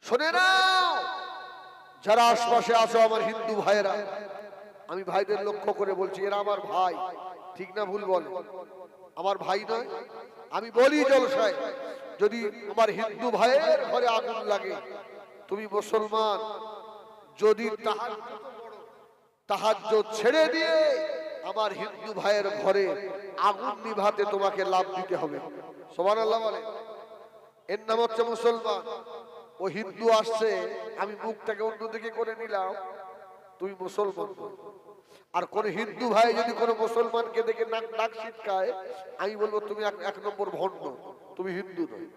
শুনে নাও যারা আশপাশে আছো আমার হিন্দু ভাইয়েরা, আমি ভাইদের লক্ষ্য করে বলছি, এরা আমার ভাই, ঠিক না ভুল বল? আমার ভাই নয়? আমি বলি জলসায়, যদি আমার হিন্দু ভাইয়ের ঘরে আগুন লাগে, তুমি মুসলমান, যদি তাহাজ্জুদ ছেড়ে দিয়ে আমার হিন্দু ভাইয়ের ঘরে আগুন নিভাতে তোমাকে লাভ দিতে হবে। সুবহানাল্লাহ বলে। এর নাম হচ্ছে মুসলমান। ও হিন্দু আসছে, আমি মুখটাকে অন্যদিকে করে নিলাম, তুমি মুসলমান। আর কোন হিন্দু ভাই যদি কোনো মুসলমানকে দেখে নাক ছিটকায়, আমি বলবো তুমি এক নম্বর ভণ্ড, তুমি হিন্দু নয়।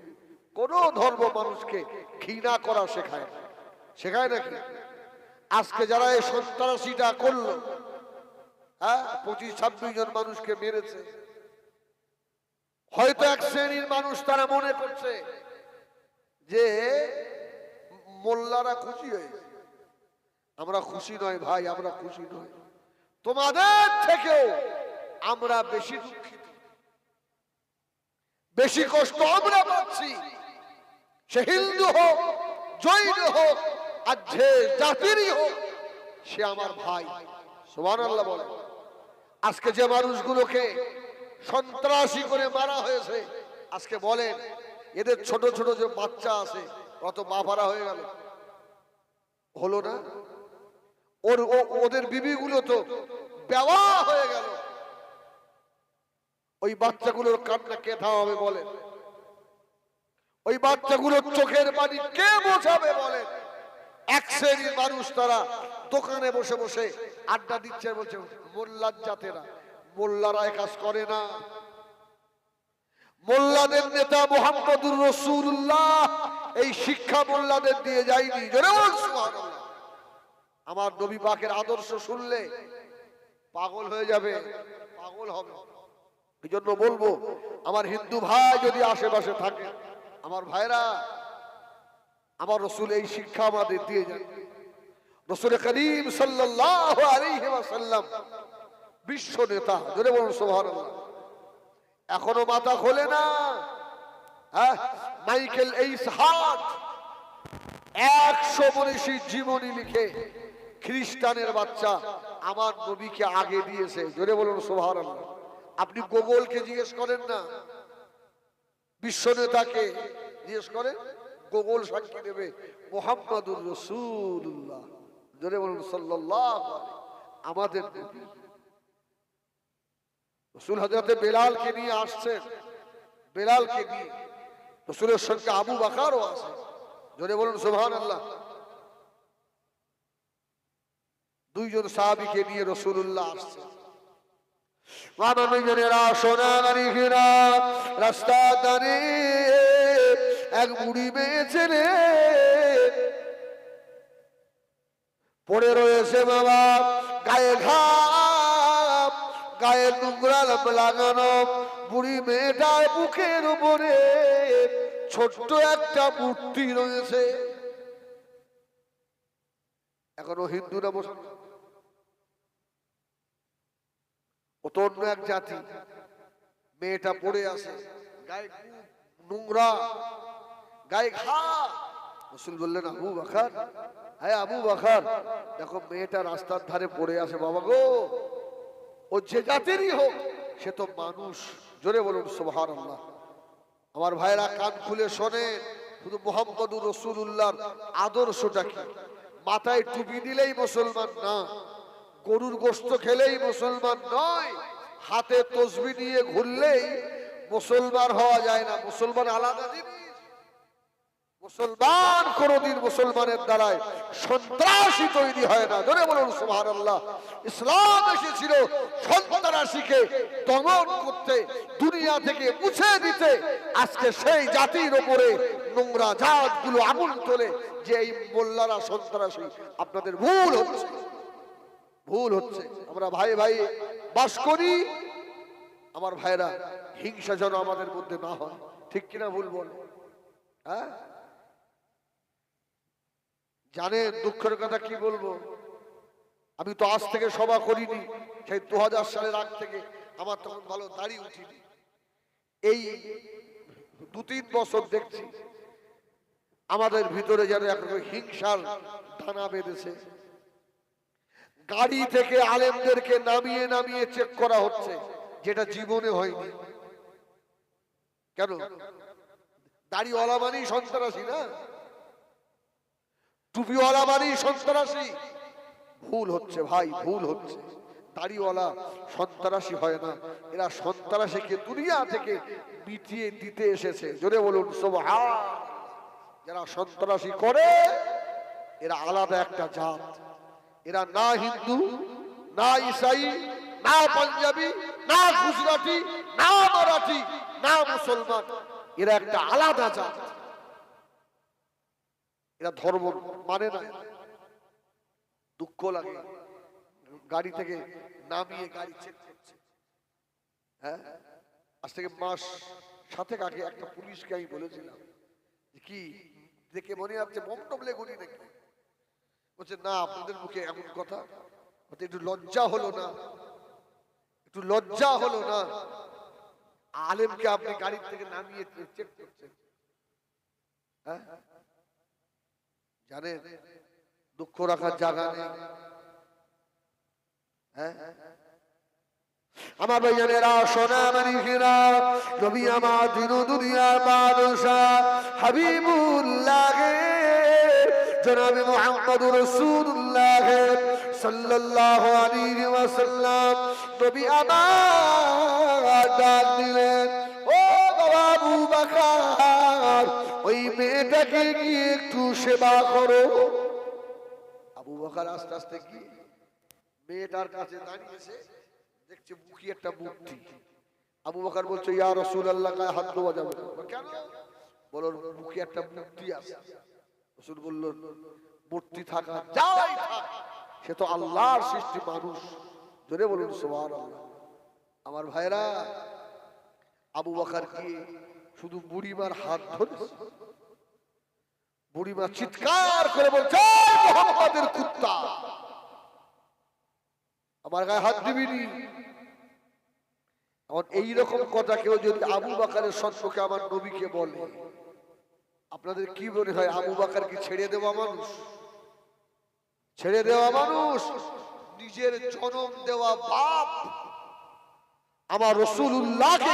কোন ধর্ম মানুষকে ঘৃণা করা শেখায় না, শেখায় নাকি? আজকে যারা এই সন্ত্রাসীটা করলো, হ্যাঁ, 25-26 জন মানুষকে মেরেছে, হয়তো এক শ্রেণীর মানুষ তারা মনে করছে যে মোল্লারা খুশি হয়েছে। আমরা খুশি নয় ভাই, আমরা খুশি নয়। তোমাদের থেকেও আমরা বেশি দুঃখিত, বেশি কষ্ট আমরা পাচ্ছি। সে হিন্দু হোক, জৈন হোক, আর যে জাতিরই হোক, সে আমার ভাই। সুবহানাল্লাহ বলে। আজকে যে মানুষগুলোকে সন্ত্রাসী করে মারা হয়েছে, আজকে বলেন এদের ছোট ছোট যে বাচ্চা আছে, কত বাবারা হয়ে গেল, হলো না? ওদের বিবিগুলো তো বেওয়া হয়ে গেল। ওই বাচ্চাগুলোর কান্না কে থামাবে বলেন? ওই বাচ্চাগুলোর চোখের পানি কে বোঝাবে বলেন? এক শ্রেণীর মানুষ তারা দোকানে বসে বসে আড্ডা দিচ্ছে, বলছে মোল্লার জাতেরা। মোল্লারা এ কাজ করে না। মোল্লাদের নেতা মুহাম্মদুর রাসূলুল্লাহ এই শিক্ষা মোল্লাদের দিয়ে যায়নি। জোরে বল সুবহানাল্লাহ। আমার নবী পাকের আদর্শ শুনলে পাগল হয়ে যাবে, পাগল হবে। এই জন্য বলবো, আমার হিন্দু ভাই যদি আশেপাশে থাকে, আমার ভাইরা, আমার রাসূল এই শিক্ষা আমাদের দিয়ে যান। রাসূল করিম সাল্লাল্লাহু আলাইহি ওয়াসাল্লাম বিশ্ব নেতা। জোরে বলুন সুবহানাল্লাহ। এখনো মাথা খোলে না। হ্যাঁ, মাইকেল এইস হার্ট 100 মনীষী জীবনী লিখে খ্রিস্টানের বাচ্চা আমার নবীকে আগে দিয়েছে। জোরে বলুন সুবহানাল্লাহ। আপনি গোগলকে জিজ্ঞেস করেন না, বিশ্ব নেতাকে জিজ্ঞেস করেন, গোগল সাক্ষী দেবে মুহাম্মাদুর রাসূলুল্লাহ। জোরে বলুন সাল্লাল্লাহু আলাইহি। আমাদের নবী রাসূল হযরতে বেলালকে নিয়ে আসছেন, বেলালকে নিয়ে রাসূলের সঙ্গে আবু বকরও আছে। জোরে বলুন সুবহানাল্লাহ। দুইজন সাহাবীকে নিয়ে রাসূলুল্লাহ আসছেন। মাননীয়রা সোনাগারিরা রাস্তা দাঁড়িয়ে এক বুড়ি মেয়ে ছেলে পড়ে রয়েছে, বাবা গায়ে ঘাম, গায়ে নোংরা লাগানো। বুড়ি মেয়েটার বুকের উপরে ছোট্ট একটা মূর্তি রয়েছে। এখনো হিন্দুরা বসে, ও তো অন্য এক জাতি। মেয়েটা পড়ে আছে, গায়ে নোংরা, গায়ে ঘা। রাসূল বললেন, আবু বকর, হ্যাঁ আবু বকর, দেখো মেয়েটা রাস্তার ধারে পড়ে আছে। বাবা গো, ও যে জাতিরই হোক, সে তো মানুষ। জোরে বলুন সুবহানাল্লাহ। আমার ভাইরা কান খুলে শোনেন, শুধু মুহাম্মদুর রাসূলুল্লাহর আদর্শটা কি? মাথায় টুপি দিলেই মুসলমান না, গরুর গোশত খেলেই মুসলমান নয়, হাতে তসবিহ নিয়ে ঘুরলেই মুসলমান হওয়া যায় না। মুসলমান আলাদা জিনিস। মুসলমান কোনদিন মুসলমানের দ্বারায় সন্ত্রাসী তৈরি হয় না। জোরে বলুন সুবহানাল্লাহ। ইসলাম এসেছিল সন্ত্রাসীকে দমন করতে, দুনিয়া থেকে মুছে দিতে। আজকে সেই জাতির উপরে নোংরা জাতগুলো আগুন তোলে যে এই মোল্লারা সন্ত্রাসী। আপনাদের ভুল হচ্ছে, ভুল হচ্ছে। আমরা ভাই ভাই বাস করি। আমার ভাইরা, হিংসা যেন আমাদের মধ্যে না হয়, ঠিক কিনা ভুল বল? হ্যাঁ, জানেন দুঃখের কথা কি বলবো, আমি তো আজ থেকে সভা করিনি, সেই 2000 সালের আগ থেকে। আমার তখন ভালো দাড়ি উঠিনি। এই 2-3 বছর দেখছি আমাদের ভিতরে যেন একটা হিংসার দানা বেঁধেছে। গাড়ি থেকে আলেমদেরকে নামিয়ে নামিয়ে চেক করা হচ্ছে, যেটা জীবনে হয়নি। কেন? দাড়িওয়ালা মানেই সন্ত্রাসী না, টুপিওয়ালা মানেই সন্ত্রাসী? ভুল হচ্ছে ভাই, ভুল হচ্ছে। দাড়িওয়ালা সন্ত্রাসী হয় না, এরা সন্ত্রাসীকে দুনিয়া থেকে মিটিয়ে দিতে এসেছে। জোরে বলুন সুবহান। যারা সন্ত্রাসী করে এরা আলাদা একটা জাত। এরা না হিন্দু, না ঈসাই, না পাঞ্জাবি, না গুজরাটি, না মারাঠি, না মুসলমান। এরা একটা আলাদা জাত। এরা ধর্ম মানে না। দুঃখ লাগে, গাড়ি থেকে নামিয়ে গাড়ি চেক করছে। হ্যাঁ, আজ থেকে মাস 7 আগে একটা পুলিশকে আমি বলেছিলাম, কি দেখে মনে হচ্ছে বমটবলে গুলি নাকি? বলছে না, আপনাদের মুখে এমন কথা, একটু লজ্জা হলো না? একটু লজ্জা হলো না? আলেমকে আপনি গাড়ি থেকে নামিয়ে চেক করছেন। হ্যাঁ, জানেন দুঃখ রাখার জায়গা নেই। হ্যাঁ, আমার ভাইজানেরা, সোনা মানিকেরা, নবী আমার দিন দুনিয়ার বাদশাহ হাবিবুল্লাহ জনাবে মুহাম্মদুর রাসূলুল্লাহ সাল্লাল্লাহু আলাইহি ওয়াসাল্লাম নবী আমার ডাক দিলেন, ও বাবা আবু বকর, ওই মেয়েটাকে গিয়ে একটু সেবা করো। আবু বকর আস্তে আস্তে গিয়ে মেয়েটার কাছে দাঁড়িয়েছে, দেখছে মুখে একটা মূর্তি। আবু বকর বলছে, ইয়া রাসূলুল্লাহ, গায়ে হাত দেওয়া যাবে না। কেন? বলো মুখে একটা মূর্তি আছে। রাসূল বলল, মূর্তি থাকা যাই থাক, সে তো আল্লাহর সৃষ্টি মানুষ। জোরে বলুন সুবহানাল্লাহ। আমার ভাইরা, আবু বকর কি শুধু বুড়িমার হাত ধরে? বুড়িমা চিৎকার করে বলছে, মুহাম্মাদের কুত্তা, আমার গায়ে হাত দিবিনি। এখন এইরকম কথা কেউ যদি আবু বকরের সম্পর্কে আমার নবীকে বলে, আপনাদের কি মনে হয়? আবু বকর কি ছেড়ে দেওয়া মানুষ? ছেড়ে দেওয়া মানুষ? নিজের জন্ম দেওয়া বাপ আমার রাসূলুল্লাহকে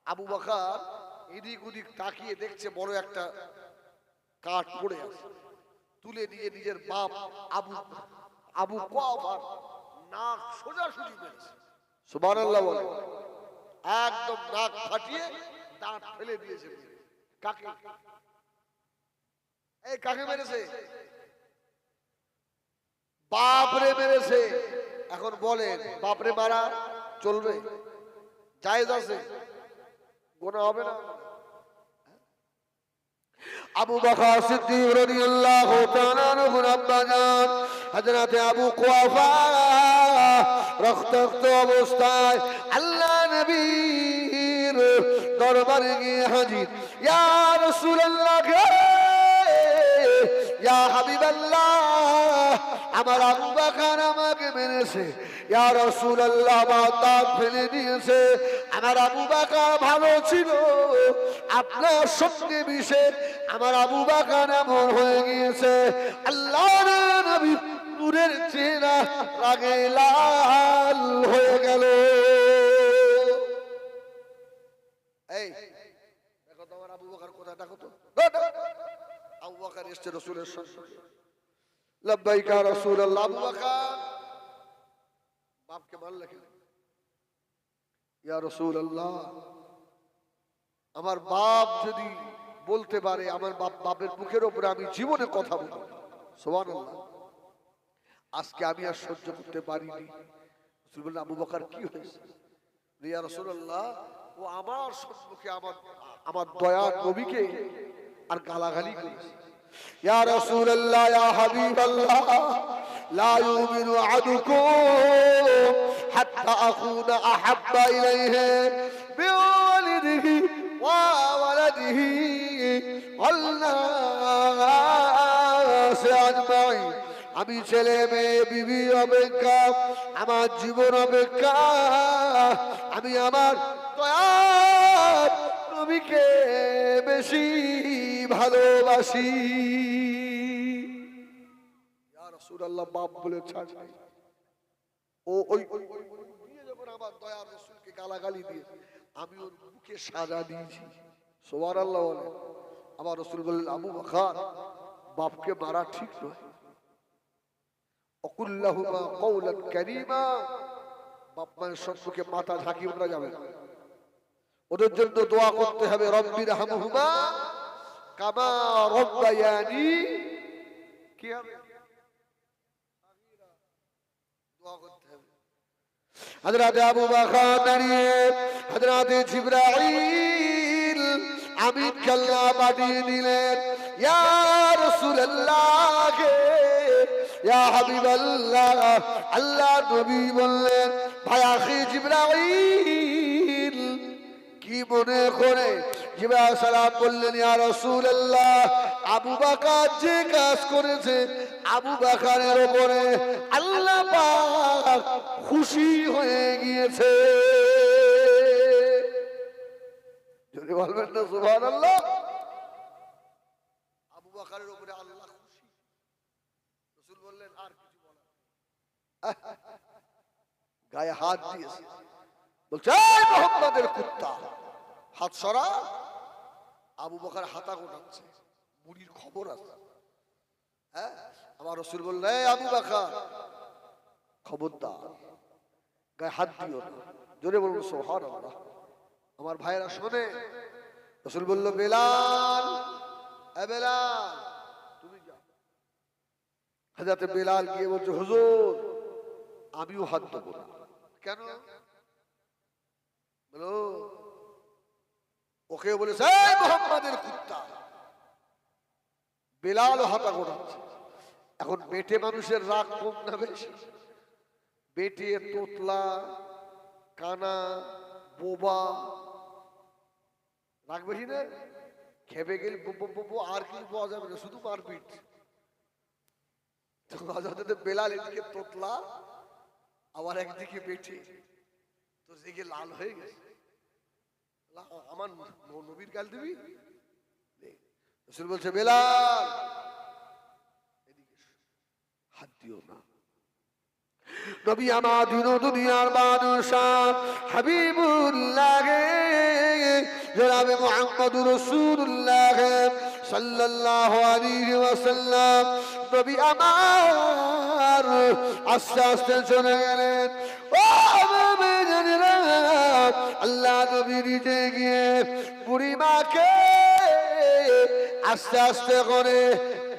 আবু বকর এদিক ওদিক তাকিয়ে দেখছে বড় একটা কাঠ পড়ে আছে, তুলে নিয়ে নিজের বাপ আবু কুয়াফার নাক সোজাসুজি মেরেছে। সুবহানাল্লাহ বলে। একদম নাক ফাটিয়ে দাঁত ফেলে দিয়েছে। কাকে? এই কাকে মেরেছে? বাপরে মেরেছে। এখন বলেন, বাপরে মারা চলবে? জায়েজ আছে? গুনাহ হবে না? আবু বকর সিদ্দিক রাদিয়াল্লাহু তাআলা আনহু আব্বাজান হযরত আবু কুয়াফা রক্তাক্ত অবস্থায় আল্লাহ নবীর দরবারে গিয়ে হাজির। ইয়া রাসূলুল্লাহ, ইয়া হাবিবাল্লাহ, আমার আবু বকর আমাকে মেরেছে। ইয়া রাসূলুল্লাহ, আমার দাঁত ফেলে দিয়েছে। আমার আবু বকর ভালো ছিল, আপনার সঙ্গে মিশে আমার আবু বকর এমন হয়ে গিয়েছে। আল্লাহর নবী নূরের চেহারা রাগে লাল হয়ে গেল। এই দেখো তো আমার আবু বকর কোথায়, দেখো তো। আবু বকর এসেছে রাসূলের সঙ্গে। লব্বাইকা রাসূলুল্লাহ। আবু বকর বাপকে মারলে কেন? ইয়া রাসূলুল্লাহ, আমার বাপ যদি বলতে পারে, আমার বাপের মুখের উপরে আমি জীবনে কথা বলবো। সুবহানাল্লাহ। আজকে আমি আর সহ্য করতে পারিনি। রাসূল বললেন, আবু বকর কি হয়েছে? ইয়া রাসূলুল্লাহ, ও আমার সম্মুখে আমার দয়ার নবীকে আর গালাগালি করেছে। ইয়া রাসূলুল্লাহ, ইয়া হাবিবাল্লাহ, লা ইউমিনু আহাদুকুম হাত্তা আকুনা আহাব্বা ইলাইহি বিওয়ালিদিহি ওয়া ওয়ালাদিহি ওয়াল নাসি আজমাইন। আমি ছেলে মেয়ে বিবি অপেক্ষা, আমার জীবন অপেক্ষা আমি আমার দয়ার নবীকে বেশি ভালোবাসি। ইয়া রাসূলুল্লাহ, বাপ বলে ছাড় নাই। ও ওই দিয়ে যখন আমার দয়ার রাসূলকে গালাগালি দিয়ে আমি ওর বুকে সাজা দিয়েছি। সুবহানাল্লাহ বলে। আমার রাসূল বললেন, আবু বকর, বাপকে মারা ঠিক নয়। অকুল্লাহুমা কওলান কারীমা, বাপ মায়ের সম্মুখে মাথা ঝাঁকিয়ে ওঠা যাবে না। ওদের জন্য দোয়া করতে হবে, রব্বিরহামহুমা কামা রাব্বায়ানি, কি হবে? দোয়া করতে হবে। হযরত আবু বকর দাঁড়িয়ে হযরত জিবরাইল আমিন আল্লাহ পাঠিয়ে দিলেন, ইয়া রাসূলুল্লাহ, ইয়া হাবিবাল্লাহ। আল্লাহ নবী বললেন, ভাই আখি জিবরাইল, কি মনে করে? জিবরাইল সালাম বললেন, ইয়া রাসূলুল্লাহ, আবু বকর যে কাজ করেছে, আবু বকরের উপরে আল্লাহ পাক খুশি হয়ে গিয়েছে। যদি বলবেন না সুবহানাল্লাহ। আবু বকরের উপরে আল্লাহ খুশি। রাসূল বললেন, আর কিছু বলা। গায়ে হাত দিয়েছে, বলছে, এই মুহাম্মাদের কুত্তা, হাত সরা। আবু বকর হাতা গোটাচ্ছে, বুড়ির খবর আছে। হ্যাঁ, আমার রাসূল বললেন, এই আবু বকর, খবরদার, গায়ে হাত দিও না। জোরে বলুন সুবহানাল্লাহ। আমার ভাইরা শোনে, রাসূল বলল, বেলাল, এ বেলাল, তুমি যাও। হযরত বেলাল গিয়ে বলছে, হুজুর, আমিও হাত দেবো না। কেন? বলো। ওকে বলেছে, এই মুহাম্মাদের কুত্তা। বেলাল হাতা গোটাচ্ছে। এখন বেটে মানুষের রাগ কম না বেশি? বেটে, তোতলা, কানা, বোবা, রাগ বেশি না? খেপে গেলে আর কিছু পাওয়া যাবে না, শুধু মারপিট। বেলাল এদিকে তোতলা, আবার একদিকে বেটে, তো দিকে লাল হয়ে গেছে। আমার নবীর গাল দিবি? রাসূল বলছে, বেলাল, এদিকে হাত দিও না। নবী আমার দিন দুনিয়ার বাদশাহ হাবিবুল্লাহ জনাবে মুহাম্মদুর রাসূলুল্লাহ সাল্লাল্লাহু আলাইহি ওয়াসাল্লাম, নবী আমার আস্তে আস্তে চলে গেলেন। ও জানেরা, আল্লাহ নবী নিজে গিয়ে বুড়ি মাকে আস্তে আস্তে করে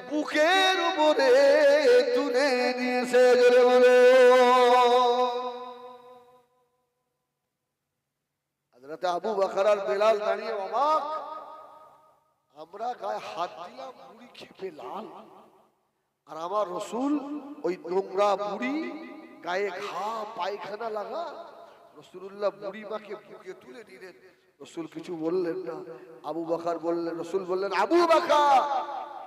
বুকের উপরে তুলে নিয়েছে। জোরে বলো। হযরত আবু বকর আর বেলাল দাঁড়িয়ে অবাক। আমরা গায়ে হাত দিলাম, বুড়ি খেপে লাল, আর আমার রাসূল ওই নোংরা বুড়ি, গায়ে ঘা, পায়খানা লাগা। রাসূলুল্লাহ বুড়ি মাকে বুকে তুলে নিলেন। রাসূল কিছু বললেন না। আবু বকর বললেন, রাসূল বললেন, আবু বকর,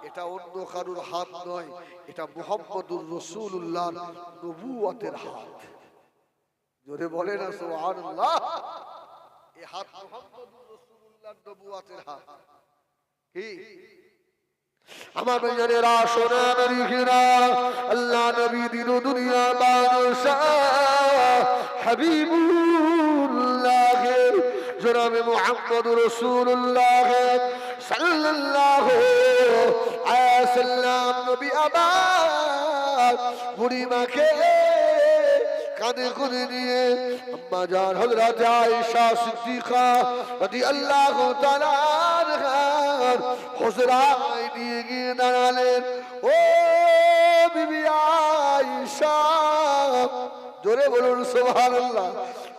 এটা অন্য কারোর হাত নয়, এটা মুহাম্মদুর রাসূলুল্লাহর নবুয়তের হাত। জোরে বলেন না সুবহানাল্লাহ। এই হাত মুহাম্মদুর রাসূলুল্লাহর নবুয়তের হাত। কি আমার ভাইয়েরা, সোনার রিখিরা, আল্লাহ নবী দিন দুনিয়া বাদশাহ হাবিবুল্লাহ জনাবে মুহাম্মদুর রাসূলুল্লাহ সাল্লাল্লাহু আলাইহি ওয়াসাল্লাম, নবী আমার বুড়ি মাকে কাঁধে করে নিয়ে আম্মা জান হযরত আয়েশা সিদ্দিকা রাদিয়াল্লাহু তাআলা আনহার হুজরায় নিয়ে গিয়ে দাঁড়ালেন। ও বিবি আয়েশা, জোরে বলুন সুবহানাল্লাহ।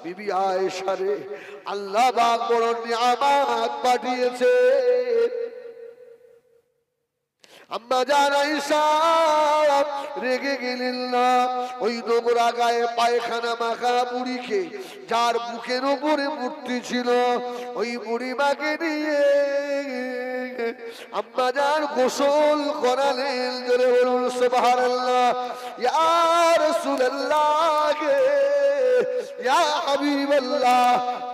বিবি আয়েশা রে, আল্লাহ পাক বড় নিয়ামত পাঠিয়েছে। আম্মা জান আয়েশা রেগে গেলেন না। ওই নোংরা গায়ে পায়খানা মাখা বুড়িকে, যার বুকের উপরে মূর্তি ছিল, ওই বুড়ি মাকে নিয়ে আম্মা জান গোসল করালেন। জোরে বলুন সুবহানাল্লাহ। ইয়া রাসূলুল্লাহ, ইয়া হাবিবাল্লাহ,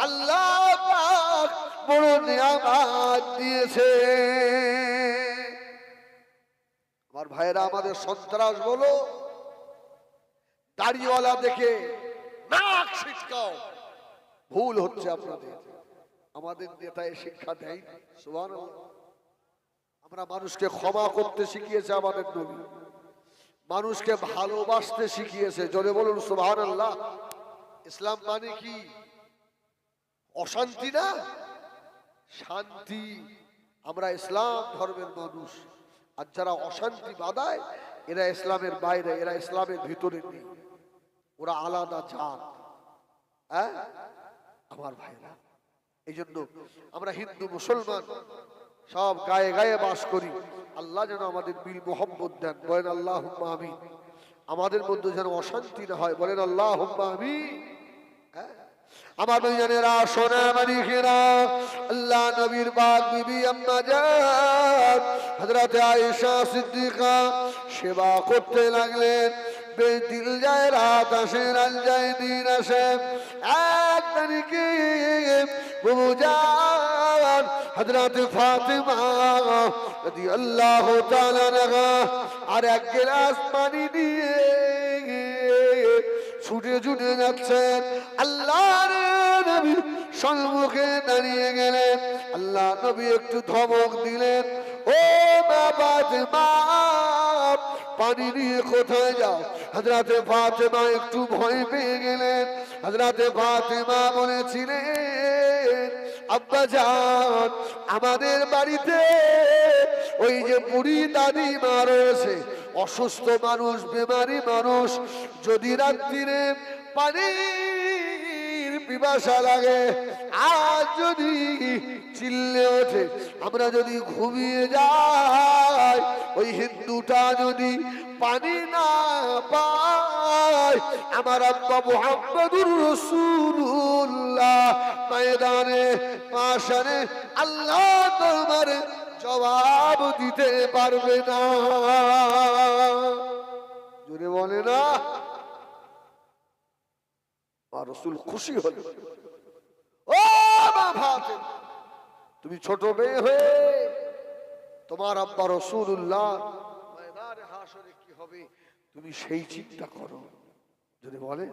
আল্লাহ পাক বড় নিয়ামত দিয়েছে। আমার ভাইরা, আমাদের সন্ত্রাস বলো, দাড়িওয়ালা দেখে নাক ছিটকাও, ভুল হচ্ছে আপনাদের। আমাদের নেতায় শিক্ষা দেয় সুবহানাল্লাহ। আমরা মানুষকে ক্ষমা করতে শিখিয়েছে আমাদের নবী, মানুষকে ভালোবাসতে শিখিয়েছে। জোরে বলুন সুবহানাল্লাহ। ইসলাম মানে কি? অশান্তি না, শান্তি। আমরা ইসলাম ধর্মের মানুষ, আর যারা অশান্তি বাঁধায় এরা ইসলামের বাইরে, এরা ইসলামের ভিতরে নেই, ওরা আলাদা জাত। হ্যাঁ আমার ভাইরা, এই জন্য আমরা হিন্দু মুসলমান সব গায়ে গায়ে বাস করি। আল্লাহ যেন আমাদের মিল মোহাম্মদ দেন, বলেন আল্লাহুম্মা আমিন। আমাদের মধ্যে যেন অশান্তি না হয়, বলেন আল্লাহুম্মা আমিন। আমার ভাইজানেরা, সোনা মানিকেরা, আল্লাহ নবীর পাক বিবি আম্মা জান হযরত আয়েশা সিদ্দিকা সেবা করতে লাগলেন। দিল যায় রাত আসে, রাত যায় দিন আসে। এক তারিখে বুবু জান হযরত ফাতেমা রাদিয়াল্লাহু তাআলা আনহা আর এক গ্লাস পানি নিয়ে ছুটে ছুটে যাচ্ছেন। আল্লাহর নবী সম্মুখে দাঁড়িয়ে গেলেন। আল্লাহ নবী একটু ধমক দিলেন, ও মা ফাতেমা, পানি নিয়ে কোথায় যাও? হযরতে ফাতেমা একটু ভয় পেয়ে গেলেন। হযরতে ফাতেমা বলেছিলেন, আব্বা জান, আমাদের বাড়িতে ওই যে বুড়ি দাদিমা রয়েছে, অসুস্থ মানুষ, বেমারি মানুষ, যদি রাত্রিরে পানির পিপাসা লাগে আর যদি চিল্লে ওঠে, আমরা যদি ঘুমিয়ে যাই, ওই হিন্দুটা যদি পানি না পায়, আমার আব্বা মুহাম্মদুর রাসূলুল্লাহ ময়দানে মাশারে আল্লাহ দরবারে জবাব দিতে পারবে না। জোরে বলে না। আর রাসূল খুশি হলেন, ও মা ফাতেমা, তুমি ছোট মেয়ে হয়ে তোমার আব্বা রাসূলুল্লাহ ময়দানে হাশরে কি হবে তুমি সেই চিন্তা করো। যদি বলে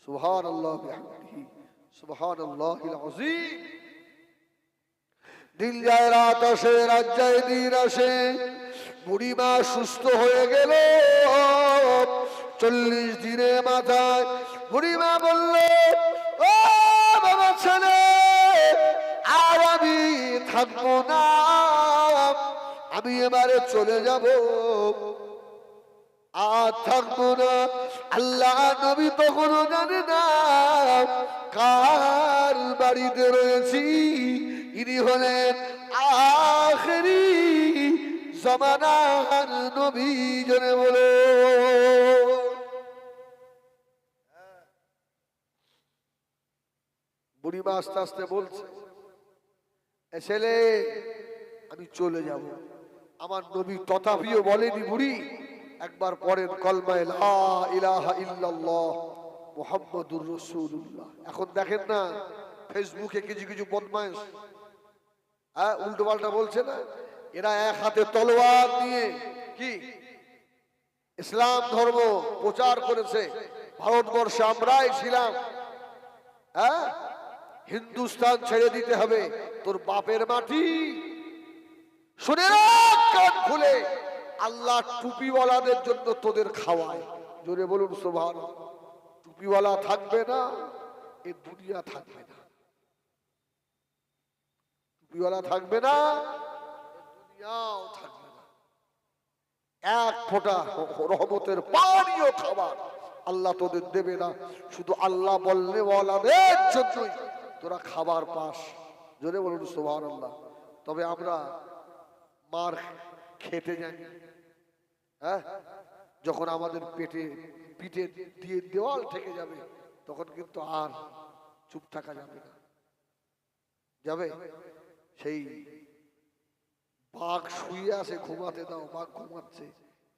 সুবহানাল্লাহ বিহামদিহি সুবহানাল্লাহিল আযীম। দিন যায় রাত আসে, রাত যায় দিন আসে। বুড়িমা সুস্থ হয়ে গেল 40 দিনের মাথায়। বুড়িমা বলল, ও বাবা ছেলে, আর আমি থাকবো না, আমি এবারে চলে যাব, আর থাকবো না। আল্লাহ নবী তখনও জানে না কার বাড়িতে রয়েছি। ইনি হলেন আখেরি জামানার নবী। জনে বলো, বুড়িমা আস্তে আস্তে বলছে, এ ছেলে, আমি চলে যাব। আমার নবী তথাপিও বলেনি, বুড়ি একবার পড়েন কলমা লা ইলাহা ইল্লাল্লাহ মুহাম্মাদুর রাসূলুল্লাহ। এখন দেখেন না ফেসবুকে কিছু কিছু বদমাইশ উল্টো পাল্টা বলছে না, এরা এক হাতে তলোয়ার নিয়ে কি ইসলাম ধর্ম প্রচার করেছে। ভারতবর্ষে আমরাই ছিলাম, হিন্দুস্তান ছেড়ে দিতে হবে, তোর বাপের মাটি। শুনে রাখ কান খুলে, আল্লাহ টুপিওয়ালাদের জন্য তোদের খাওয়ায়। জোরে বলুন সুবহানাল্লাহ। টুপিওয়ালা থাকবে না, এই দুনিয়া থাকবে না। টুপিওয়ালা থাকবে না, দুনিয়াও থাকবে না। এক ফোঁটা রহমতের পানিও খাবার আল্লাহ তোদের দেবে না। শুধু আল্লাহ বললে ওয়ালাদের জন্যই তোরা খাবার পাস। জোরে বলুন সুবহানাল্লাহ। তবে আমরা মার খেতে জানি, যখন আমাদের পেটে পিঠে দিয়ে দেওয়াল থেকে যাবে, তখন কিন্তু আর চুপ থাকা যাবে না। যাবে সেই বাঘ শুয়ে আছে, ঘুমাতে দাও, বাঘ ঘুমাচ্ছে,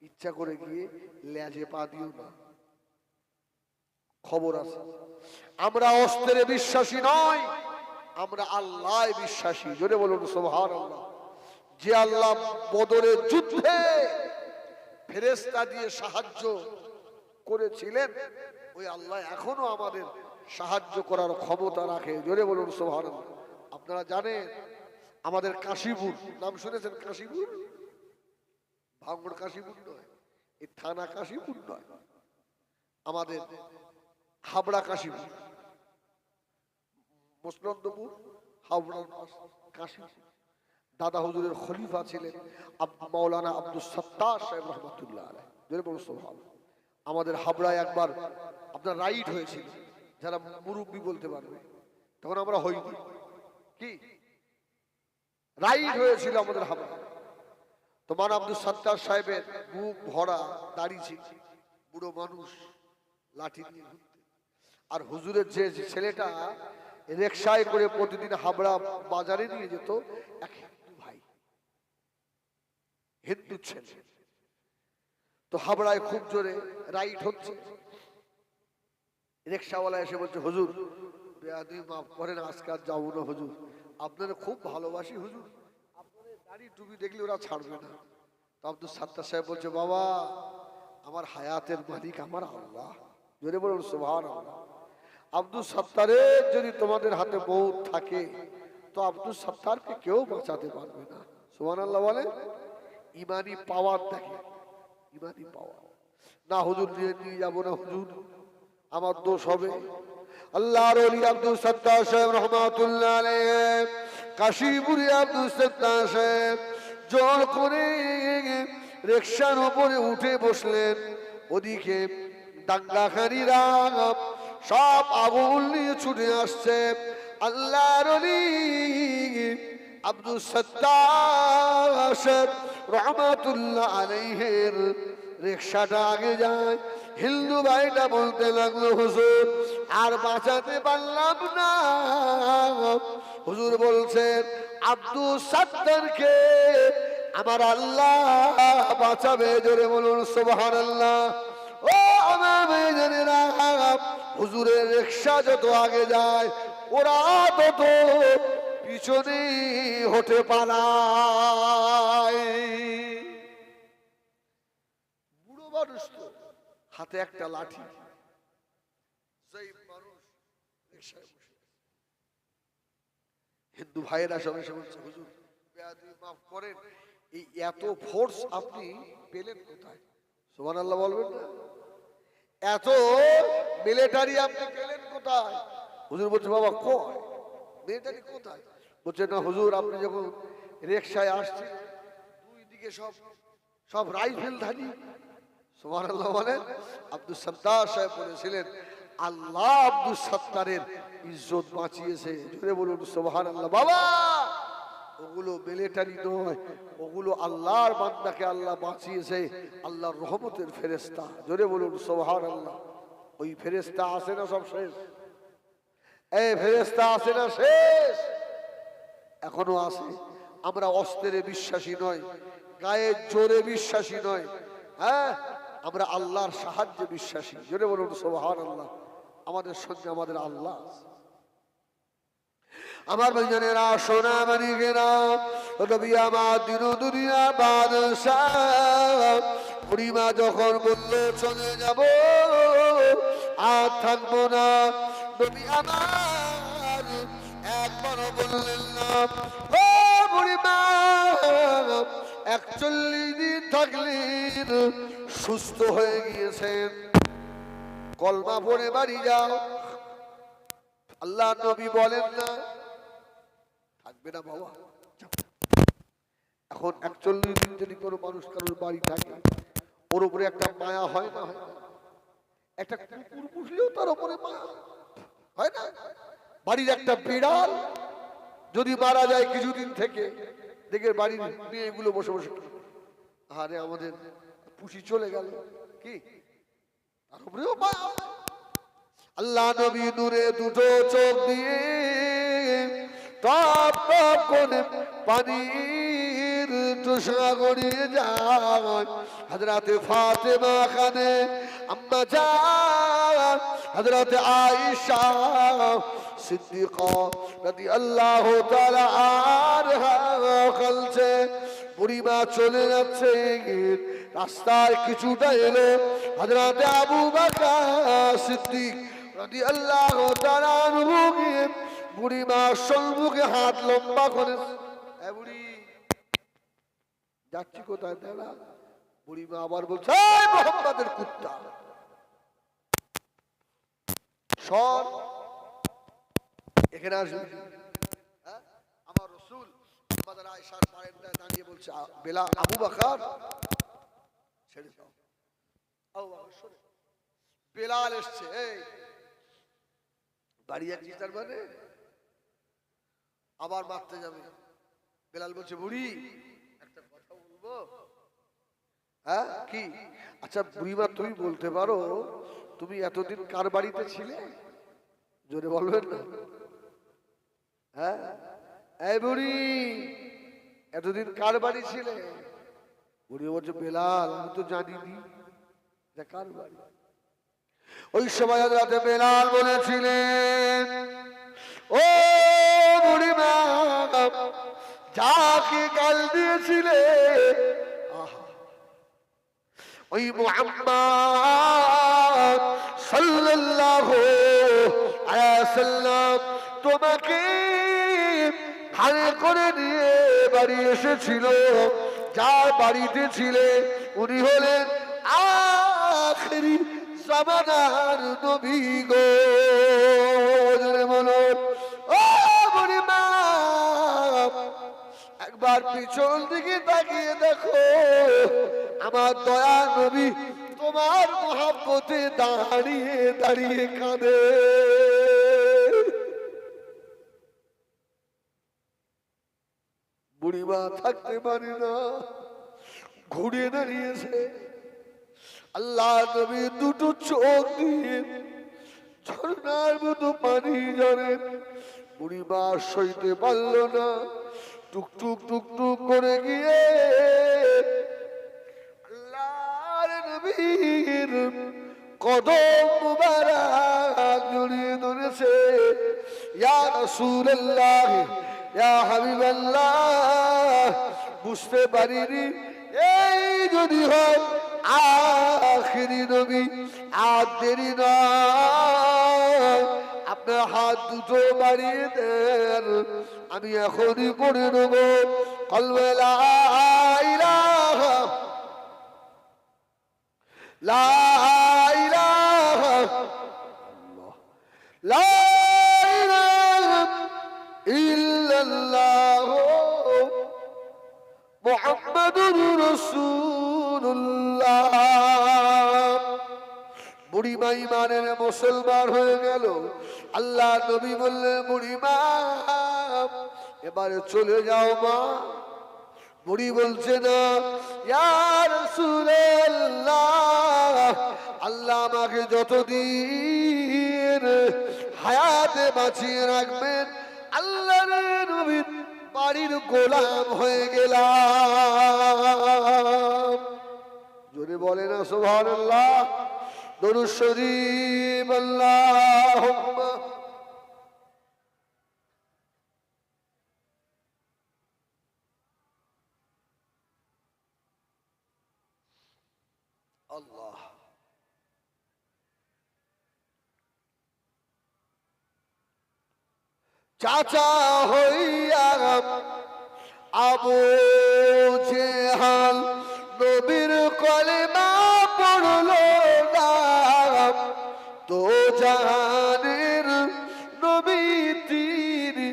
ইচ্ছা করে গিয়ে লেজে পা দিও না। খবর আছে। আমরা অস্ত্রে বিশ্বাসী নয়, আমরা আল্লাহ বিশ্বাসী, জোরে বলুন সুবহানাল্লাহ। যে আল্লাহ বদরের যুদ্ধে ফেরেশতা দিয়ে সাহায্য করেছিলেন, ওই আল্লাহ এখনো আমাদের সাহায্য করার ক্ষমতা রাখে, জোরে বলুন সুবহানাল্লাহ। আপনারা জানেন আমাদের কাশীপুর নাম শুনেছেন? কাশীপুর ভাঙড় কাশীপুর নয়, এই থানা কাশীপুর নয়, আমাদের হাবড়া কাশীপুর, মসনন্দপুর হাবড়ার কাশীপুর। দাদা হুজুরের খলিফা ছিলেন মাওলানা আব্দুল সত্তার সাহেব রহমাতুল্লাহ আলাইহি, জোরে বলুন সুবহানাল্লাহ। আমাদের হাবড়ায় একবার আপনার রাইড হয়েছিল, যারা মুরব্বী বলতে পারবে, তখন আমরা হইনি, কি রাইড হয়েছিল আমাদের হাবড়া। তোমার আব্দুল সত্তার সাহেবের মুখ ভরা দাড়ি ছিল, বুড়ো মানুষ, লাঠি নিয়ে ঘুরতে। আর হুজুরের যে ছেলেটা রিকশায় করে প্রতিদিন হাবড়া বাজারে নিয়ে যেত, এক হিন্দু ভাই, হিন্দু ছেলে। তো হাবড়ায় খুব জোরে রাইড হচ্ছে, রিকশাওয়ালা এসে বলছে, হুজুর বেয়াদবি মাফ করেন, আজকে আর যাবো না হুজুর, আপনারা খুব ভালোবাসি হুজুর, আপনাদের দাড়ি টুপি দেখলে ওরা ছাড়বে না। তো আব্দুল সত্তার সাহেব বলছে, বাবা আমার হায়াতের মালিক আমার আল্লাহ, জোরে বলুন সুবহানাল্লাহ। আব্দুল সত্তারের যদি তোমাদের হাতে মৌত থাকে, তো আব্দুল সত্তারকে কেউ বাঁচাতে পারবে না, সুবহানাল্লাহ বলে। ইমানি পাওয়ার দেখে, ইমানি পাওয়ার। না হুজুর নিয়ে যাবো না হুজুর, আমার দোষ হবে। আল্লাহর ওলি আব্দুল সত্তার সাহেব রহমাতুল্লাহ আলাইহি, কাশীপুরে আব্দুল সত্তার সাহেব জোর করে রিকশার উপরে উঠে বসলেন। ওদিকে দাঙ্গাখানিরা সব আগুন নিয়ে ছুটে আসছে। আল্লাহর ওলি আব্দুল সত্তার সাহেব রহমাতুল্লাহ আলাইহির রিকশাটা আগে যায়। হিন্দু ভাইটা বলতে লাগলো, হুজুর আর বাঁচাতে পারলাম না। হুজুর বলছেন, আব্দুল সত্তারকে আমার আল্লাহ বাঁচাবে, জোরে বলুন সুবহানাল্লাহ। ও আমার ভাইজানেরা, হুজুরের রিকশা যত আগে যায়, ওরা তত পিছনে হতে পালায়। বুড়ো মানুষ তো, হাতে একটা লাঠি, সেই মানুষ রিকশায় বসে। হিন্দু ভাইয়েরা সবাই বলছে, হুজুর বেয়াদবি মাফ করেন, এই এত ফোর্স আপনি পেলেন কোথায়? সুবহানাল্লাহ বলবেন না? এত মিলিটারি আপনি পেলেন কোথায়? হুজুর বলছে, বাবা কয় মিলিটারি কোথায়? বলছে, না হুজুর আপনি যখন রিকশায় আসছে, দুই দিকে সব সব রাইফেলধারী। সুবহানাল্লাহ বলেন। আব্দুল সত্তার সাহেব বলেছিলেন, আল্লাহ আব্দুল সত্তারের ইজ্জত বাঁচিয়েছে, জোরে বলুন সুবহানাল্লাহ। বাবা ওগুলো মিলিটারি নয়, ওগুলো আল্লাহর বান্দাকে আল্লাহ বাঁচিয়েছে, আল্লাহর রহমতের ফেরেশতা, জোরে বলুন সুবহানাল্লাহ। ওই ফেরেশতা আছে না সব শেষ? এই ফেরেশতা আছে না শেষ? এখনো আছে। আমরা অস্ত্রে বিশ্বাসী নয়, গায়ের জোরে বিশ্বাসী নয়, হ্যাঁ আমরা আল্লাহর সাহায্যে বিশ্বাসী, জোরে বলুন সুবহানাল্লাহ। আমাদের সঙ্গে আমাদের আল্লাহ। আমার ভাইজানেরা, সোনা মানিকেরা, নবী আমার দিন দুনিয়া বাদশাহ, বুড়িমা যখন বললো চলে যাব আর থাকবো না, নবী আমার একবারও বললেন না, ও বুড়িমা 41 দিন থাকলেন, সুস্থ হয়ে গিয়েছেন, কলমা পড়ে বাড়ি যাও। আল্লাহ নবী বলেন না থাকবে না বাবা। এখন 41 দিন যদি কোনো মানুষ কারোর বাড়ি থাকে, ওর উপরে একটা মায়া হয় না? একটা কুকুর পুষলেও তার উপরে মায়া হয় না? বাড়ির একটা বিড়াল যদি মারা যায় কিছুদিন থেকে, দেখে বাড়ির মেয়েগুলো বসে বসে, আরে আমাদের পুষি চলে গেল, কি তার উপরেও মায়া। আল্লাহ নবী নূরে দুটো চোখ দিয়ে টপ টপ করে পানির তুষা গড়িয়ে যায়। হযরতে ফাতেমা খানে আম্মা জান, হযরতে আয়েশা সিদ্দিকা রাদিয়াল্লাহু তাআলা আনহা বলছে বুড়িমা চলে যাচ্ছে, রাস্তায় কিছুটা এলো হযরত আবু বকর সিদ্দিক রাদিয়াল্লাহু তাআলা আনহু বুড়িমা সম্মুখে হাত লম্বা করে, এ বুড়ি যাচ্ছি কোথায় দাঁড়া। বুড়িমা আবার বলছে, এই মুহাম্মাদের কুত্তা সর, এখানে আসবি। আমার রাসূল আমাদের আয়েশার বারান্দায় দাঁড়িয়ে বলছে, বেলাল, আবু বকর ছেড়ে দাও। আবু বকর সরে, বেলাল এসছে, এই বাড়ি যাচ্ছিস তার মানে, আবার মারতে যাবে। বেলাল বলছে, বুড়ি একটা কথা বলবো। হ্যাঁ কি? আচ্ছা বুড়িমা তুমি বলতে পারো তুমি এতদিন কার বাড়িতে ছিলে? জোরে বলবেন না? হ্যাঁ এই বুড়ি এতদিন কার বাড়ি ছিলে? বুড়ি বলছে, বেলাল আমি তো জানিনি কার বাড়ি। ওই সময় রাতে বেলাল বলেছিলেন, ও বুড়িমা যাকে গাল দিয়েছিলে ওই মুহাম্মদ সাল্লাল্লাহু আলাইহি ওয়াসাল্লাম তোমাকে ঘাড়ে করে নিয়ে বাড়ি এসেছিল, যার বাড়িতে ছিলে উনি হলেন আখিরি জামানার নবী গো। বলো ও বুড়িমা একবার পিছন দিকে তাকিয়ে দেখো, আমার দয়া নবী তোমার মহব্বতে দাঁড়িয়ে দাঁড়িয়ে কাঁদে। বুড়িমা থাকতে পারে না, ঘুরে দাঁড়িয়েছে। আল্লাহ নবী দুটো চোখ দিয়ে ঝর্ণার মতো পানি ঝরে। বুড়িমা সইতে পারল না, টুকটুক টুকটুক করে গিয়ে আল্লাহর নবীর কদম মুবারক জড়িয়ে ধরেছে। ইয়া রাসূলুল্লাহ, ইয়া হাবিবাল্লাহ, বুঝতে পারিনি এই যদি হয় আখিরি নবী, আর দেরি নয়, আপনার হাত দুটো বাড়িয়ে দেন, আমি এখনই পড়ে নেব কলমে লা ইলাহা লা ইলাহা লা ইলাহা ইল্লাল্লাহ মুহাম্মাদুর রাসূলুল্লাহ। বুড়িমা ইমানের মুসলমান হয়ে গেল। আল্লাহ নবী বললেন, বুড়িমা এবারে চলে যাও মা। বুড়ি বলছে না, ইয়া রাসূলুল্লাহ, আল্লাহ আমাকে যতদিন হায়াতে বাঁচিয়ে রাখবেন আল্লাহর নবীর বাড়ির গোলাম হয়ে গেলাম। জোরে বলে না সুবহানাল্লাহ, দরুদ শরীফ আল্লাহুম্মা। আল্লাহ চাচা হইয়া আবু জেহাল নবীর কলেমা পড়লো না, তো জাহানের নবী তিনি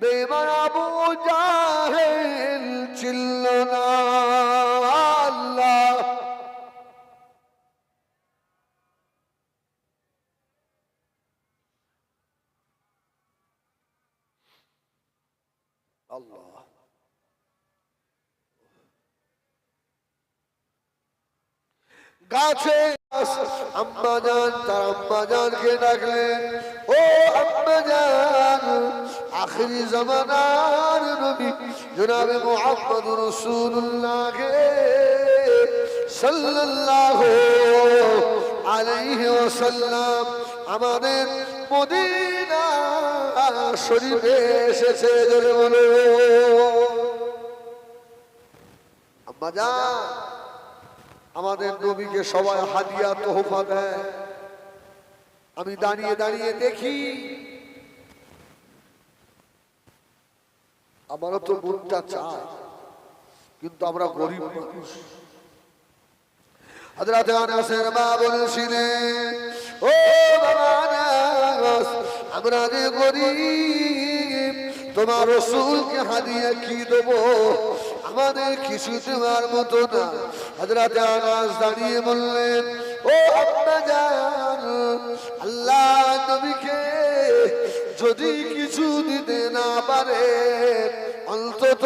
বেমান আবু জাহেল ছিল না। আল্লাহ আল্লাহ গাছে আম্মা জান, তার আম্মা জানকে ডাকলেন, ও আম্মা জান, আখিরি জামানার নবী জনাবে মুহাম্মদুর রাসূলুল্লাহ সাল্লাল্লাহু আলাইহি ওয়াসাল্লাম আমাদের মদিনায় শরীফে এসেছে, জোরে বলো আম্মা জান। আমাদের নবীকে সবাই হাদিয়া তোহফা দেয়, আমি দাঁড়িয়ে দাঁড়িয়ে দেখি, আমারও তো মনটা চায়, কিন্তু আমরা গরিব মানুষ। হযরত আনাসের মা বলেছিলেন, ও বাবা আনাস, আমরা যে গরিব, তোমার রাসূলকে হাদিয়া কি দেব, আমাদের কিছু দেওয়ার মতো না। হযরত আনাস দাঁড়িয়ে বললেন, ও আম্মা জান, আল্লাহ নবীকে যদি কিছু দিতে না পারে, অন্তত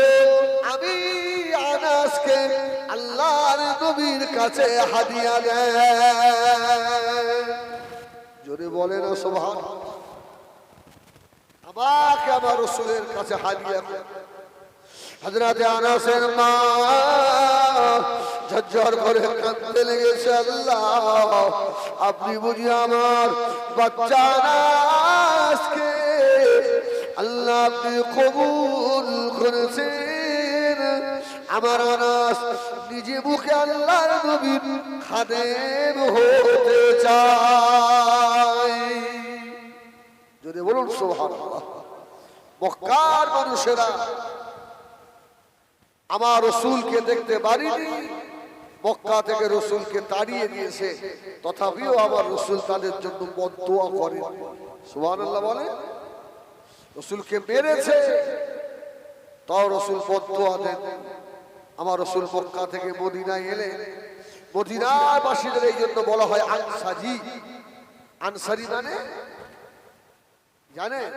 আমি আনাসকে আল্লাহর নবীর কাছে হাদিয়া দেন। জোরে বলেন সুবহানাল্লাহ। আমাকে আমার রাসূলের কাছে হাদিয়া দেন। হযরত আনাসের মা ঝরঝর করে কাঁদতে লেগেছে, আল্লাহ আপনি বুঝি আমার বাচ্চা আনাসকে আল্লাহ আপনি কবুল করেছেন। আমার আনাস নিজে মুখে আল্লাহর নবীর খাদেম হতে চায়। যদি বলুন সুবহানাল্লাহ। মক্কার মানুষেরা আমার রাসূলকে দেখতে পারিনি, মক্কা থেকে রাসূলকে তাড়িয়ে দিয়েছে, তথাপিও আমার রাসূল তাদের জন্য বদদুয়া করেন। সুবহানাল্লাহ বলে। রাসূলকে মেরেছে, তাও রাসূল বদদুয়া দেন। আমার রাসূল মক্কা থেকে মদিনায় এলে, মদিনার বাসীদের এই জন্য বলা হয় আনসারি। আনসারি মানে জানেন,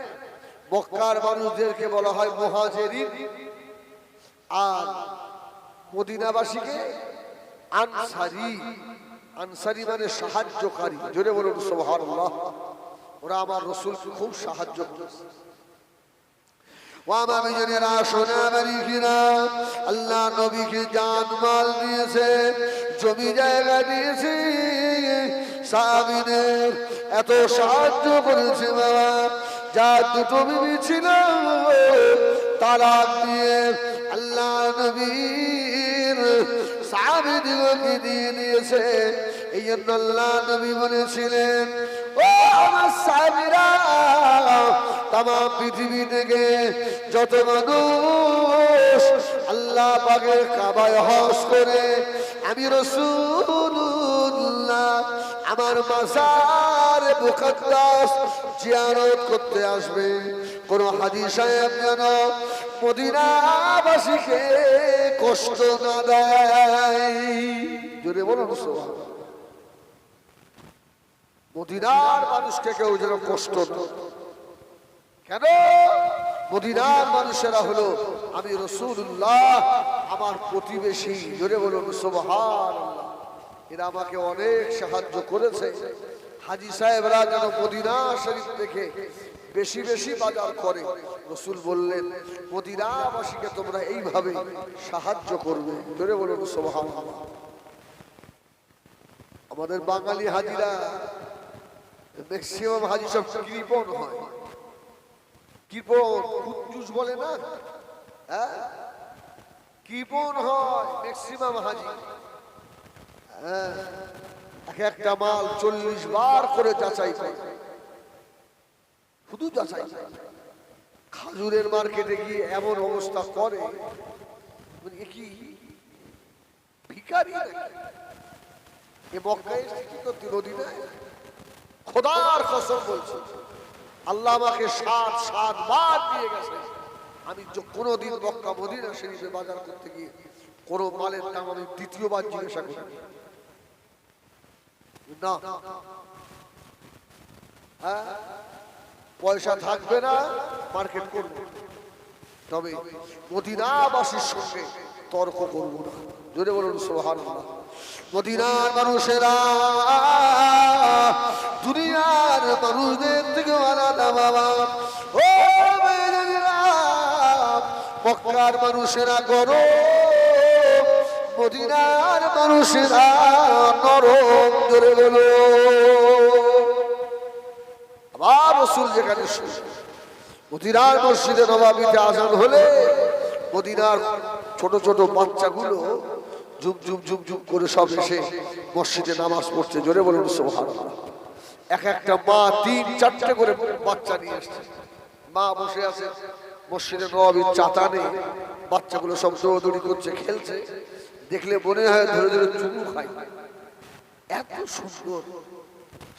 মক্কার মানুষদেরকে বলা হয় মুহাজিরিন, আর মদিনাবাসীকে আনসারি। আনসারি মানে সাহায্যকারী। জোরে বলুন সুবহানাল্লাহ। ওরা আমার রাসূলকে খুব সাহায্য করেছে। ওয়ামা বিজনেরা সোনা বাড়িরা আল্লাহ নবীকে জান মাল দিয়েছে, জমি জায়গা দিয়েছে, সাহাবীদের এত সাহায্য করেছে বাবা। যার দুটো বিবি ছিল তালাক দিয়ে আল্লাহ নবীর সাহাবীদেরকে দিয়ে দিয়েছে। এই জন্য আল্লাহ নবী বলেছিলেন, ও আমার সাহাবীরা, তামাম পৃথিবী থেকে যত মানুষ আল্লাহ পাকের কাবায় হজ করে আমি রাসূলুল্লাহ আমার মাজার মুকদ্দাস জিয়ারত করতে আসবে, কোন হাজী সাহেব যেন মদিনাবাসীকে কষ্ট না দেয়। জোরে বলুন সুবহানাল্লাহ। মদিনার মানুষকে কেউ যেন কষ্ট না। কেন? মদিনার মানুষেরা হলো আমি রাসূলুল্লাহ আমার প্রতিবেশী। জোরে বলুন সুবহানাল্লাহ। এরা আমাকে অনেক সাহায্য করেছে। হাজী সাহেবরা যেন মদিনা শরীফ থেকে বেশি বেশি বাজার করে। রাসূল বললেন, মদিনাবাসীকে তোমরা এইভাবে সাহায্য করবে। জোরে বলুন সুবহানাল্লাহ। আমাদের বাঙালি হাজীরা ম্যাক্সিমাম হাজী সব কৃপণ হয়। কৃপণ কুঞ্জুস বলে না, হ্যাঁ, কৃপণ হয় ম্যাক্সিমাম হাজী। হ্যাঁ, একটা মাল 40 বার করে যাচাই করে, শুধু যাচাই। খাজুরের মার্কেটে গিয়ে এমন অবস্থা করে, কি ভিখারি এ মক্কায় কি করতে মদিনায়? খোদার কসম বলছি, আল্লাহ আমাকে 7 বার দিয়ে গেছে। আমি কোনোদিন মক্কা মদিনা শরীফে বাজার করতে গিয়ে কোনো মালের দাম আমি দ্বিতীয়বার জিজ্ঞাসা করি না। হ্যাঁ, পয়সা থাকবে না, মার্কেট করব, তবে মদিনাবাসীর সঙ্গে তর্ক করব না। জোরে বলুন সুবহানাল্লাহ। মদিনার মানুষেরা দুনিয়ার মানুষদের থেকে আলাদা বাবা। ও মক্কার মানুষেরা গরম, মদিনার মানুষেরা নরম। জোরে বলো। আবার রাসূল যেখানে মদিনার মসজিদে নববীতে আজান হলে মদিনার ছোট ছোট বাচ্চাগুলো ঝুপ ঝুপ ঝুপ ঝুপ করে সব এসে মসজিদে নামাজ পড়ছে। জোরে বলুন সুবহানাল্লাহ। এক একটা মা 3-4টে করে বাচ্চা নিয়ে এসছে। মা বসে আছে মসজিদে নববীর চাতানে, বাচ্চাগুলো সব দৌড়াদৌড়ি করছে, খেলছে। দেখলে মনে হয় ধরে ধরে চুমু খায়, এত সুন্দর।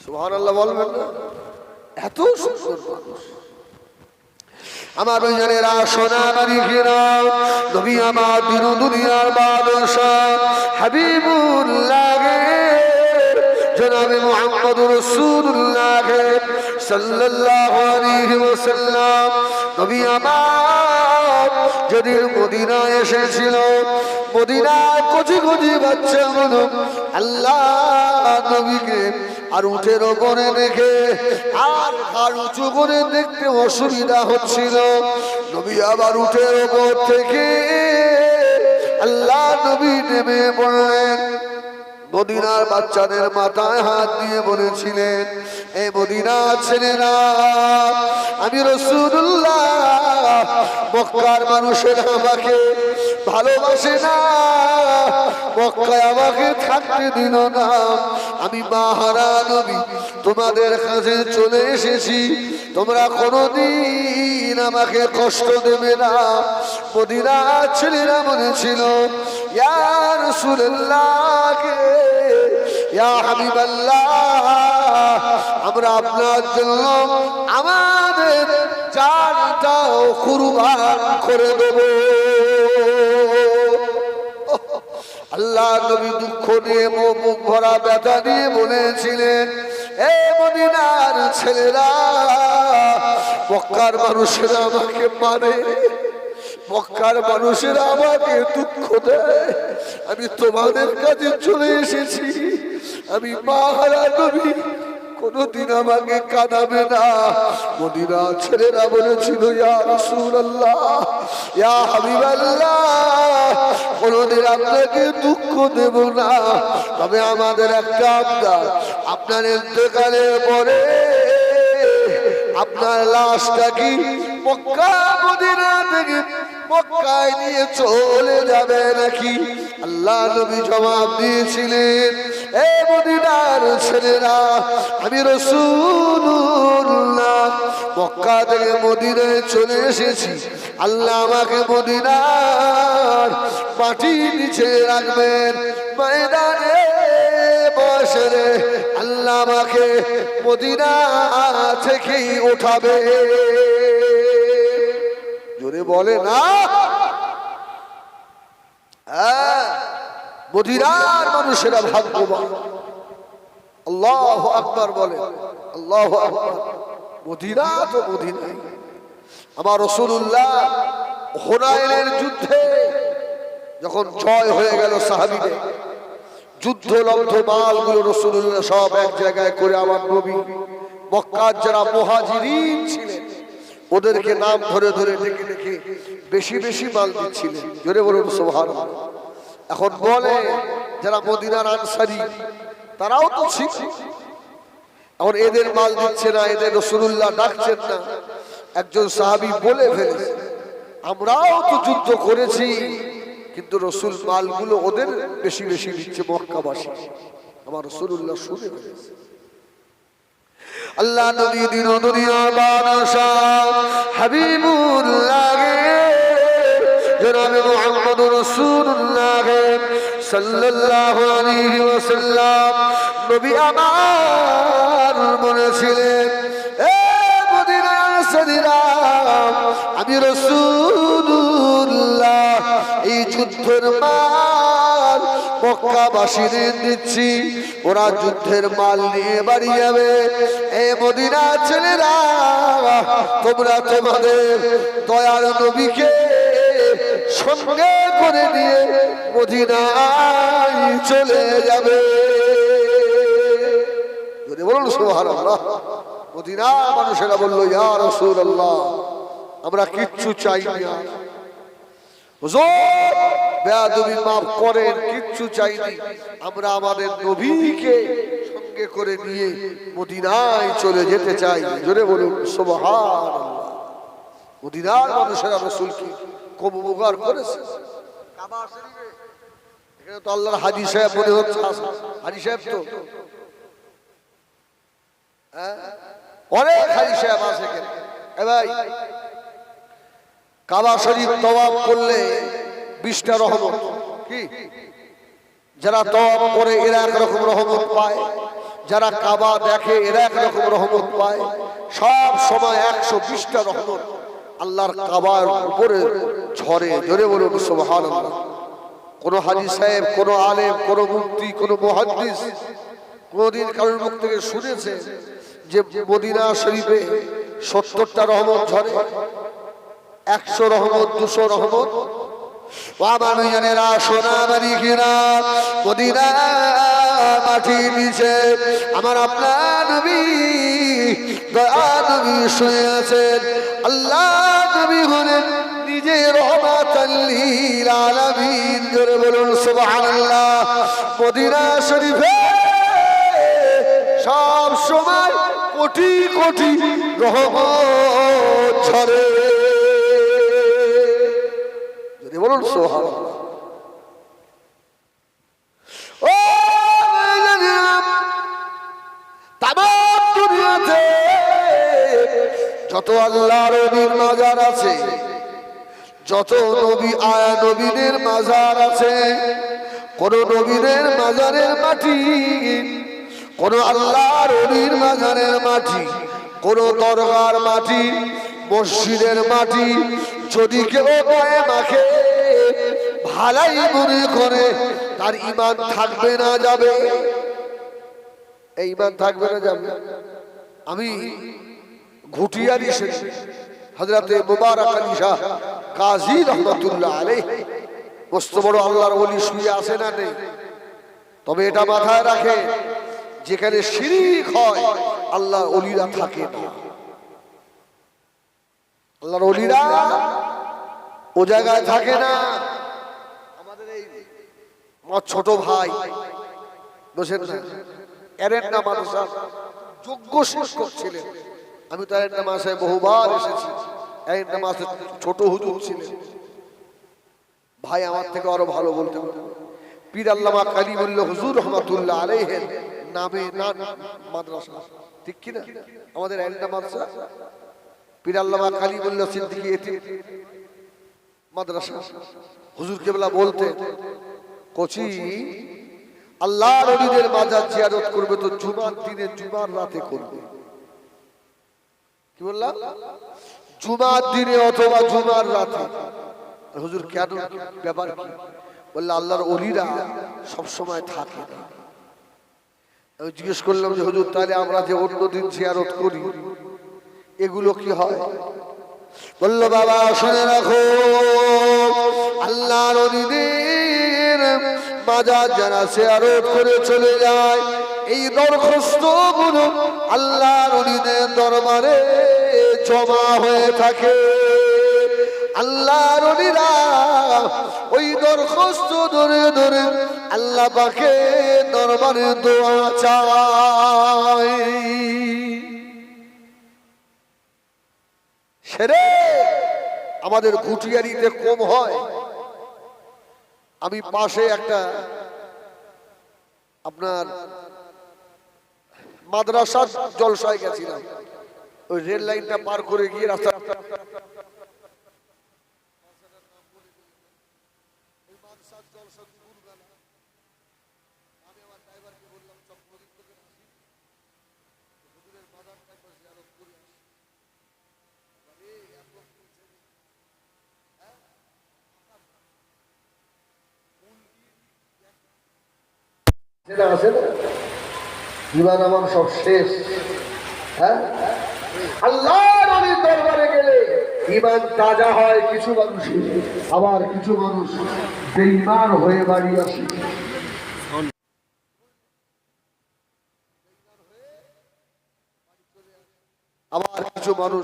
সুবহানাল্লাহ বলবেন না? এত সুন্দর মানুষ। আমার ভাইজানেরা, সোনামারি ঘেরা নবী আমার দিন দুনিয়ার বাদশাহ হাবিবুল্লাহ জনাবে মুহাম্মদ রাসূলুল্লাহ সাল্লাল্লাহু আলাইহি ওয়াসাল্লাম নবী আমার যেদিন মদিনায় এসেছিল, মদিনায় কচি কচি বাচ্চাগুলো আল্লাহ নবীকে আর উঠের ওপরে দেখে আর ঘাড় উঁচু করে দেখতে অসুবিধা হচ্ছিল। নবী আবার উঠের ওপর থেকে আল্লাহ নবী নেমে পড়লেন। মদিনার বাচ্চাদের মাথায় হাত দিয়ে বলেছিলেন, এই মদিনার ছেলেরা, আমি রাসূলুল্লাহ, মক্কার মানুষেরা আমাকে ভালোবাসে না, মক্কায় আমাকে থাকতে দিল না। আমি মাহারা নবী তোমাদের কাছে চলে এসেছি, তোমরা কোনদিন আমাকে কষ্ট দেবে না। মদিনার ছেলেরা বলেছিল, ইয়া রাসূলুল্লাহ, ইয়া হাবিবাল্লাহ, আমরা আপনার জন্য আমাদের জানটাও কুরবান করে দেব। আল্লাহ নবী দুঃখ নিয়ে মুখ ভরা ব্যথা নিয়ে বলেছিলেন, এ মদিনার ছেলেরা, মক্কার মানুষেরা আমাকে মানে, মক্কার মানুষেরা আমাকে দুঃখ দেয়, আমি তোমাদের কাছে চলে এসেছি। আমি মাহারা নবী, কোনদিন আমাকে কাঁদাবে না। মদিনার ছেলেরা বলেছিল, ইয়া রাসূলুল্লাহ, ইয়া হাবিবাল্লাহ, কোনদিন আপনাকে দুঃখ দেব না, তবে আমাদের একটা আবদার, আপনার ইন্তেকালের পরে আপনার লাশটা কি মক্কা মদিনা থেকে মক্কায় নিয়ে চলে যাবে নাকি? আল্লাহ নবী জবাব দিয়েছিলেন, এ মদিনার ছেলেরা, আমি রাসূলুল্লাহ মক্কা থেকে মদিনায় চলে এসেছি। আল্লাহ আমাকে মদিনার মাটির নিচে রাখবেন, ময়দানে বসে আল্লাহ আমাকে মদিনা থেকেই ওঠাবে। জোরে বলে না? মদিনার মানুষেরা ভাগ্যবান। আল্লাহু আকবার বলে, আল্লাহু আকবার। মদিনা তো মদিনাই। আমার রাসূলুল্লাহ হুনাইনের যুদ্ধে যখন জয় হয়ে গেল সাহাবীদের, যুদ্ধ লব্ধ মালগুলো রাসূলুল্লাহ সব এক জায়গায় করে আমার নবী মক্কার যারা মুহাজিরিন ছিলেন ওদেরকে নাম ধরে ধরে ডেকে ডেকে বেশি বেশি মাল দিচ্ছিলেন। জোরে বলুন সুবহানাল্লাহ। এখন বলে যারা মদিনার আনসারী, তারাও তো ছিল, এখন এদের মাল দিচ্ছে না, এদের রাসূলুল্লাহ ডাকছেন না। একজন সাহাবী বলে ফেলেছে, আমরাও তো যুদ্ধ করেছি, কিন্তু রাসূল মালগুলো ওদের বেশি বেশি দিচ্ছে মক্কাবাসী। আমার রাসূলুল্লাহ শুনে ফেলেছে। আল্লাহ নবী দিন দুনিয়ার বাদশাহ হাবিবুল্লাহ জনাবে মুহাম্মদুর রাসূলুল্লাহ সাল্লাল্লাহু আলাইহি ওয়াসাল্লাম নবী আমার বলেছিলেন, এ মদিনার ছেলেরা, আমি রাসূলুল্লাহ এই যুদ্ধের মাল মক্কাবাসীদের দিচ্ছি, ওরা যুদ্ধের মাল নিয়ে বাড়ি যাবে। এ মদিনার ছেলেরা, তোমরা তোমাদের দয়ার নবীকে সঙ্গে করে নিয়ে মদিনায় চলে যাবে। যদি বলুন সুবহানাল্লাহ। মদিনার মানুষেরা বলল, ইয়া রাসূলুল্লাহ, আমরা কিচ্ছু চাই না, হুজুর বেয়াদবি মাফ করেন, কিচ্ছু চাইনি, আমরা আমাদের নবীকে সঙ্গে করে নিয়ে মদিনায় চলে যেতে চাই। জোরে বলুন সুবহানাল্লাহ। মদিনার মানুষেরা রাসূলকে খুব উপকার করেছে। কাবা শরীফে এখানে তো আল্লাহর হাজী সাহেব মনে হচ্ছে, হাজী সাহেব তো অনেক হাজী সাহেব আছে এখানে। ভাই কাবা শরীফ তওয়াফ করলে 20টা রহমত, কি যারা তওয়াফ করে এরা একরকম রহমত পায়, যারা কাবা দেখে এরা একরকম রহমত পায়। সব সময় 120টা রহমত আল্লাহর কাবার উপরে ঝরে। জোরে বলুন সুবহানাল্লাহ। কোন হাজী সাহেব, কোন আলেম, কোন মুফতি, কোন মুহাদ্দিস কোনদিন কারোর মুখ থেকে শুনেছে যে মদিনা শরীফে 70টা রহমত ঝরে, 100 রহমত, 200 রহমত? মদিনা মাটির নিচে আমার আপনার নবী দয়ার নবী শুয়ে আছেন। আল্লাহ নবী হলেন নিজে রহমাতাল লিল আলামিন। জোরে বলুন সুবহানাল্লাহ। মদিনা শরীফে সব সময় কোটি কোটি রহমত ঝরে। যদি বলুন সুবহানাল্লাহ। ও তামাম দুনিয়াতে যত আল্লাহর নবীর মাজার আছে, যত নবী আয়া নবীদের মাজার আছে, কোন নবীদের মাজারের মাটি, কোন আল্লাহর নবীর মাজারের মাটি, কোন দরগার মাটি, মসজিদের মাটি যদি কেউ গায়ে মাখে, ভালাই মনে করে, তার ঈমান থাকবে না যাবে? এই ঈমান থাকবে না যাবে? আমি ঘুটিয়ারি এসেছি হযরতে মুবারক আলী শাহ কাজী রহমাতুল্লাহ আলাইহি, মস্ত বড় আল্লাহর ওলি শুয়ে আছে না নেই? তবে এটা মাথায় রাখে, যেখানে শিরক হয় আল্লাহর ওলিরা থাকে না। আল্লাহর ওলিরা ও জায়গায় থাকে না। আমাদের এই আমার ছোট ভাই বসেন না, এরেন্না মাদ্রাসা যোগ্য শিক্ষক ছিলেন। আমি তো এরেন্না মাদ্রাসায় বহুবার এসেছি। এরেন্না মাদ্রাসায় ছোট হুজুর ছিলেন। ভাই আমার থেকে আরো ভালো বলতে পারে। পীর আল্লামা কালিমুল্লাহ হুজুর রহমাতুল্লাহ আলাইহি নামে না মাদ্রাসা, ঠিক কি না? আমাদের এরেন্না মাদ্রাসা পীর আল্লামা কালিমুল্লাহ সিদ্দিকী এতিম মাদ্রাসা। হুজুর কেবলা বলতে, কোচি আল্লাহর ওলিদের মাজার জিয়ারত করবে তো জুমার দিনে, জুমার রাতে করবে। কি বললাম? জুমার দিনে অথবা জুমার রাতে। হুজুর কেন, ব্যাপার কি? বললে আল্লাহর ওলিরা সব সময় থাকে না। আমি জিজ্ঞেস করলাম যে হুজুর তাহলে আমরা যে অন্য দিন জিয়ারত করি এগুলো কি হয়? বললো বাবা শুনে রাখো, আল্লাহর ওলিদের মাজার যারা জিয়ারত করে চলে যায়, এই দরখাস্ত গুলো আল্লাহর ওলিদের দরবারে জমা হয়ে থাকে। আল্লাহর ওলিরা ওই দরখাস্ত ধরে ধরে আল্লাহ পাকের দরবারে দোয়া চায়। সেরে আমাদের ঘুটিয়ারিতে কম হয়। আমি পাশে একটা আপনার মাদ্রাসার জলসায় গেছিলাম। ওই রেল লাইনটা পার করে গিয়ে রাস্তা আছে না, জীবন আমার সব শেষ। হ্যাঁ, আল্লাহর ওলির দরবারে গেলে ঈমান তাজা হয় কিছু মানুষ, আবার কিছু মানুষ বেঈমান হয়ে বাড়ি আসে। আবার কিছু মানুষ